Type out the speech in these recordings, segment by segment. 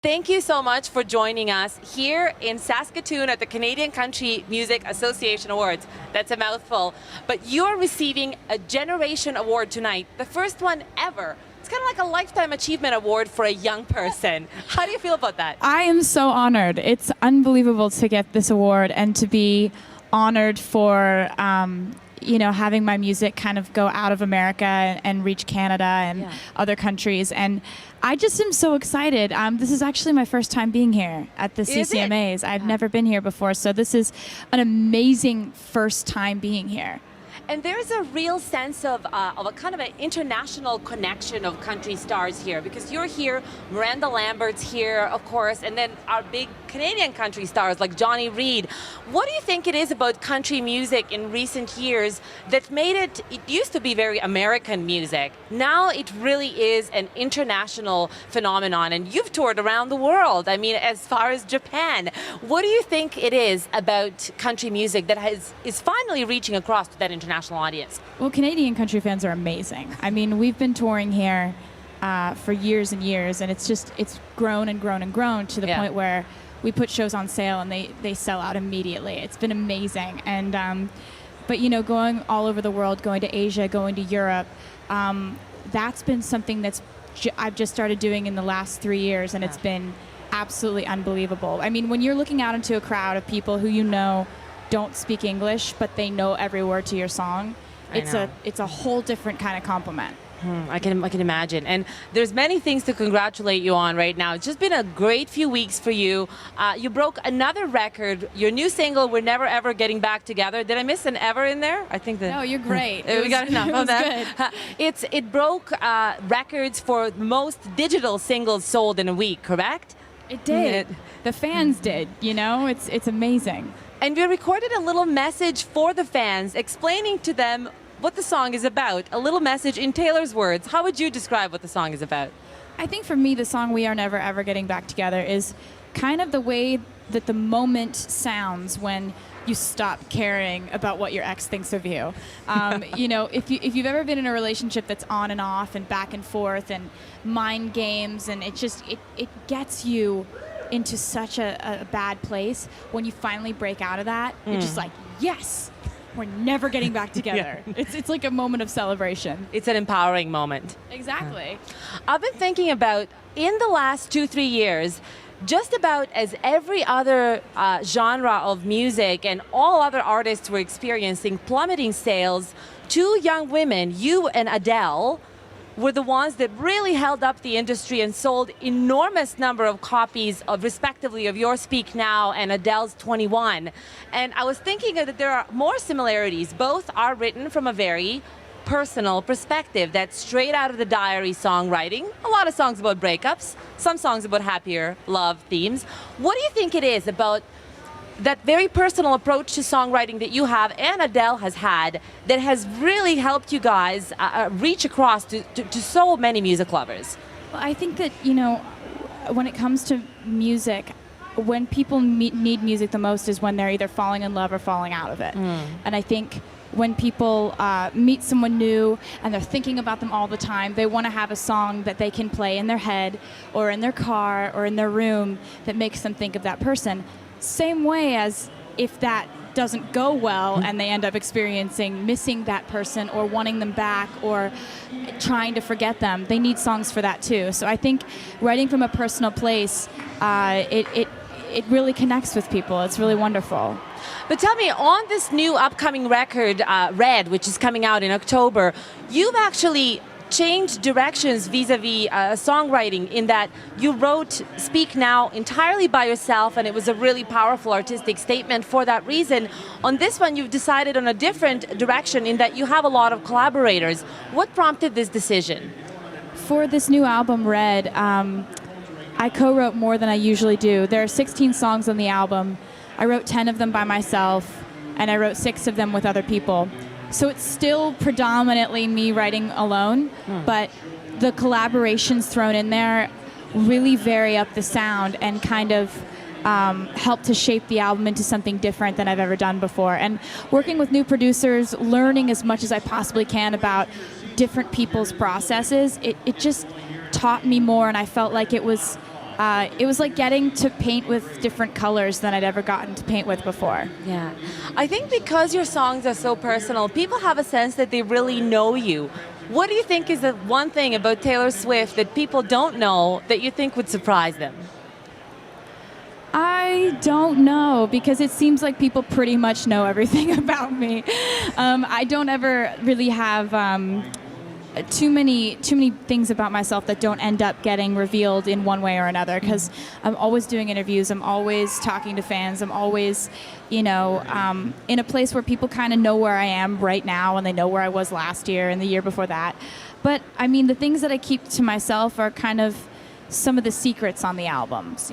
thank you so much for joining us here in Saskatoon at the Canadian Country Music Association Awards. That's a mouthful. But you're receiving a Generation Award tonight, the first one ever. It's kind of like a Lifetime Achievement Award for a young person. How do you feel about that? I am so honored. It's unbelievable to get this award and to be honored for having my music kind of go out of America and reach Canada and other countries. And I just am so excited. This is actually my first time being here at the CCMAs. I've never been here before, so this is an amazing first time being here. And there's a real sense of a kind of an international connection of country stars here, because you're here, Miranda Lambert's here, of course, and then our big Canadian country stars like Johnny Reid. What do you think it is about country music in recent years that made it used to be very American music. Now it really is an international phenomenon, and you've toured around the world, I mean, as far as Japan. What do you think it is about country music that is finally reaching across to that international audience? Well, Canadian country fans are amazing. I mean, we've been touring here for years and years, and it's grown and grown and grown to the point where we put shows on sale and they sell out immediately. It's been amazing. And but going all over the world, going to Asia, going to Europe, that's been something I've just started doing in the last 3 years, and it's been absolutely unbelievable. I mean, when you're looking out into a crowd of people who don't speak English, but they know every word to your song, it's a whole different kind of compliment. I can imagine. And there's many things to congratulate you on right now. It's just been a great few weeks for you. You broke another record. Your new single, We're Never Ever Getting Back Together. Did I miss an ever in there? I think that. No, you're great. We got enough of that. It broke records for most digital singles sold in a week, correct? It did. The fans did. It's amazing. And we recorded a little message for the fans, explaining to them what the song is about. A little message in Taylor's words. How would you describe what the song is about? I think for me, the song We Are Never Ever Getting Back Together is kind of the way that the moment sounds when you stop caring about what your ex thinks of you. If you've ever been in a relationship that's on and off and back and forth and mind games, and it gets you into such a bad place, when you finally break out of that, you're just like, yes, we're never getting back together. It's like a moment of celebration. It's an empowering moment. Exactly. I've been thinking about, in the last 2-3 years, just about as every other genre of music and all other artists were experiencing plummeting sales, two young women, you and Adele, were the ones that really held up the industry and sold enormous number of copies of, respectively, of Your Speak Now and Adele's 21. And I was thinking that there are more similarities. Both are written from a very personal perspective. That's straight out of the diary songwriting. A lot of songs about breakups, some songs about happier love themes. What do you think it is about that very personal approach to songwriting that you have and Adele has had that has really helped you guys reach across to so many music lovers? Well, I think that, when it comes to music, when people need music the most is when they're either falling in love or falling out of it. And I think when people meet someone new and they're thinking about them all the time, they want to have a song that they can play in their head or in their car or in their room that makes them think of that person. Same way as if that doesn't go well and they end up missing that person or wanting them back or trying to forget them, they need songs for that too. So I think writing from a personal place, it really connects with people. It's really wonderful. But tell me, on this new upcoming record, Red, which is coming out in October, you've actually changed directions vis-a-vis songwriting, in that you wrote Speak Now entirely by yourself, and it was a really powerful artistic statement for that reason. On this one, you've decided on a different direction in that you have a lot of collaborators. What prompted this decision? For this new album, Red, I co-wrote more than I usually do. There are 16 songs on the album. I wrote 10 of them by myself, and I wrote 6 of them with other people. So it's still predominantly me writing alone, but the collaborations thrown in there really vary up the sound and kind of help to shape the album into something different than I've ever done before. And working with new producers, learning as much as I possibly can about different people's processes, it just taught me more, and I felt like it was it was like getting to paint with different colors than I'd ever gotten to paint with before. Yeah. I think because your songs are so personal, people have a sense that they really know you. What do you think is the one thing about Taylor Swift that people don't know that you think would surprise them? I don't know, because it seems like people pretty much know everything about me. I don't ever really have too many things about myself that don't end up getting revealed in one way or another, because I'm always doing interviews, I'm always talking to fans, I'm always, in a place where people kind of know where I am right now, and they know where I was last year and the year before that. But I mean, the things that I keep to myself are kind of some of the secrets on the albums.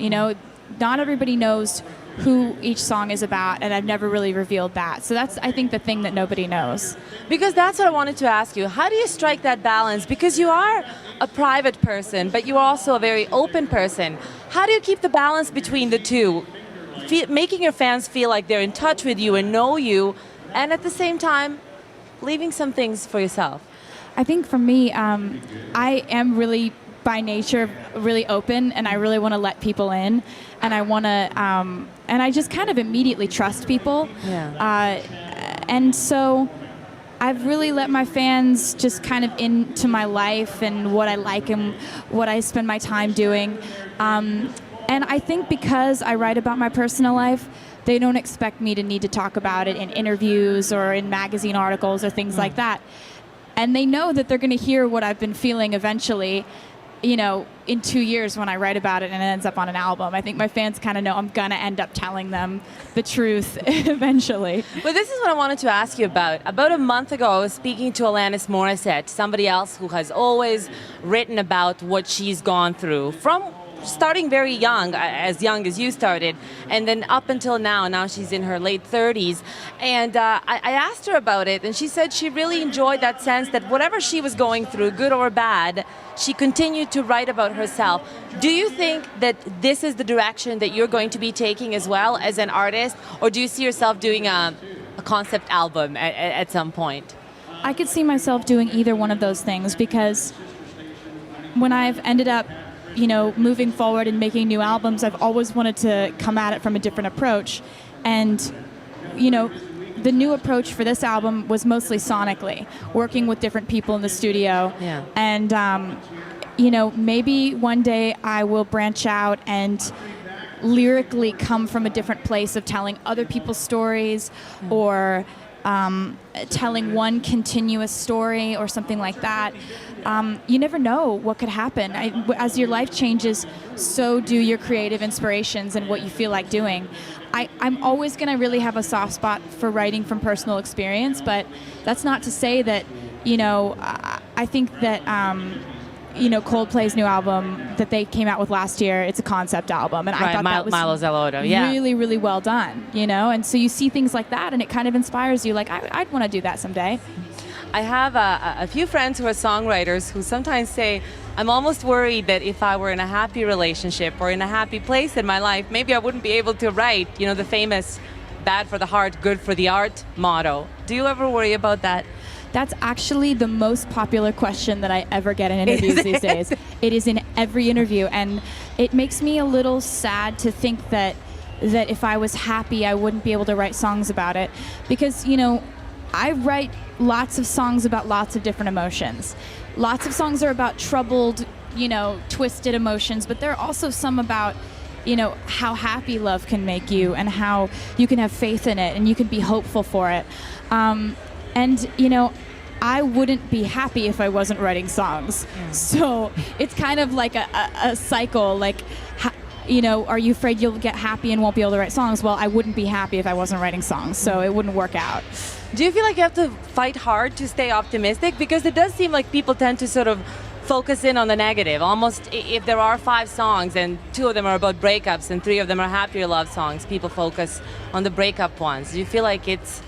Not everybody knows who each song is about, and I've never really revealed that. So that's, I think, the thing that nobody knows. Because that's what I wanted to ask you. How do you strike that balance? Because you are a private person, but you're also a very open person. How do you keep the balance between the two? Making your fans feel like they're in touch with you and know you, and at the same time, leaving some things for yourself. I think for me, I am really, by nature, really open, and I really want to let people in, and I want to, and I just kind of immediately trust people. Yeah. And so I've really let my fans just kind of into my life and what I like and what I spend my time doing. And I think because I write about my personal life, they don't expect me to need to talk about it in interviews or in magazine articles or things like that. And they know that they're going to hear what I've been feeling eventually, in 2 years when I write about it and it ends up on an album. I think my fans kind of know I'm going to end up telling them the truth eventually. Well, this is what I wanted to ask you about. About a month ago, I was speaking to Alanis Morissette, somebody else who has always written about what she's gone through, from starting very young as you started, and then up until now. Now she's in her late 30s. And I asked her about it, and she said she really enjoyed that sense that whatever she was going through, good or bad, she continued to write about herself. Do you think that this is the direction that you're going to be taking as well as an artist, or do you see yourself doing a concept album at some point? I could see myself doing either one of those things, because when I've ended up moving forward and making new albums, I've always wanted to come at it from a different approach. And, the new approach for this album was mostly sonically, working with different people in the studio. Yeah. And, maybe one day I will branch out and lyrically come from a different place of telling other people's stories, or telling one continuous story or something like that. You never know what could happen. As your life changes, so do your creative inspirations and what you feel like doing. I'm always going to really have a soft spot for writing from personal experience, but that's not to say that, I think that, Coldplay's new album that they came out with last year, it's a concept album, and I thought that was Milo Zellotto, yeah. really, really well done, and so you see things like that, and it kind of inspires you, like, I'd want to do that someday. I have a few friends who are songwriters who sometimes say, I'm almost worried that if I were in a happy relationship or in a happy place in my life, maybe I wouldn't be able to write, the famous bad for the heart, good for the art motto. Do you ever worry about that? That's actually the most popular question that I ever get in interviews these days. It is in every interview, and it makes me a little sad to think that if I was happy, I wouldn't be able to write songs about it. Because, I write lots of songs about lots of different emotions. Lots of songs are about troubled, twisted emotions, but there are also some about, how happy love can make you, and how you can have faith in it and you can be hopeful for it. And, I wouldn't be happy if I wasn't writing songs. So it's kind of like a cycle, like, are you afraid you'll get happy and won't be able to write songs? Well, I wouldn't be happy if I wasn't writing songs, so it wouldn't work out. Do you feel like you have to fight hard to stay optimistic? Because it does seem like people tend to sort of focus in on the negative. Almost, if there are 5 songs and 2 of them are about breakups and 3 of them are happier love songs, people focus on the breakup ones. Do you feel like it's...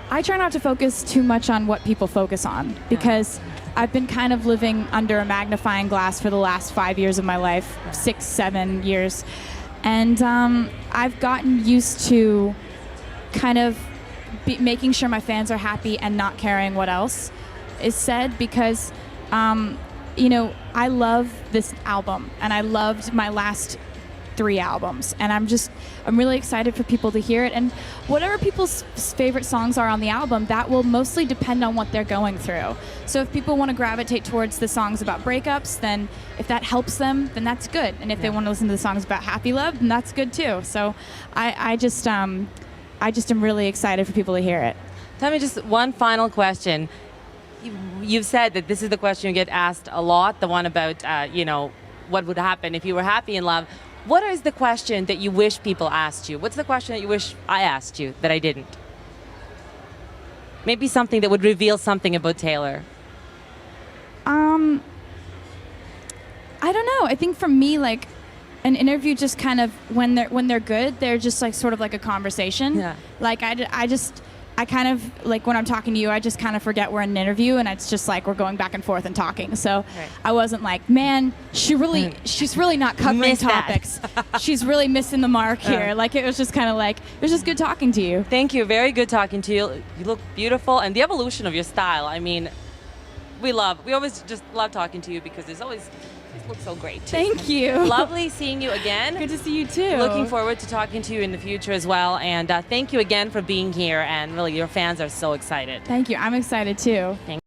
I try not to focus too much on what people focus on, because I've been kind of living under a magnifying glass for the last 5 years of my life, 6, 7 years. And I've gotten used to kind of making sure my fans are happy and not caring what else is said, because I love this album, and I loved my last 3 albums, and I'm really excited for people to hear it. And whatever people's favorite songs are on the album, that will mostly depend on what they're going through. So if people want to gravitate towards the songs about breakups, then if that helps them, then that's good. And if they want to listen to the songs about happy love, then that's good too. So I just am really excited for people to hear it. Tell me just one final question. You've said that this is the question you get asked a lot, the one about, what would happen if you were happy in love. What is the question that you wish people asked you? What's the question that you wish I asked you that I didn't? Maybe something that would reveal something about Taylor. I don't know. I think for me, like, an interview just kind of, when they're good, they're just like sort of like a conversation. Yeah. Like I kind of, like, when I'm talking to you, I just kind of forget we're in an interview, and it's just like we're going back and forth and talking. So I wasn't like, man, she's really not covering topics. She's really missing the mark here. Like, it was just kind of like, it was just good talking to you. Thank you. Very good talking to you. You look beautiful, and the evolution of your style. I mean, we always just love talking to you because you look so great. Thank you. Lovely seeing you again. Good to see you too. Looking forward to talking to you in the future as well. And thank you again for being here. And really, your fans are so excited. Thank you. I'm excited too. Thank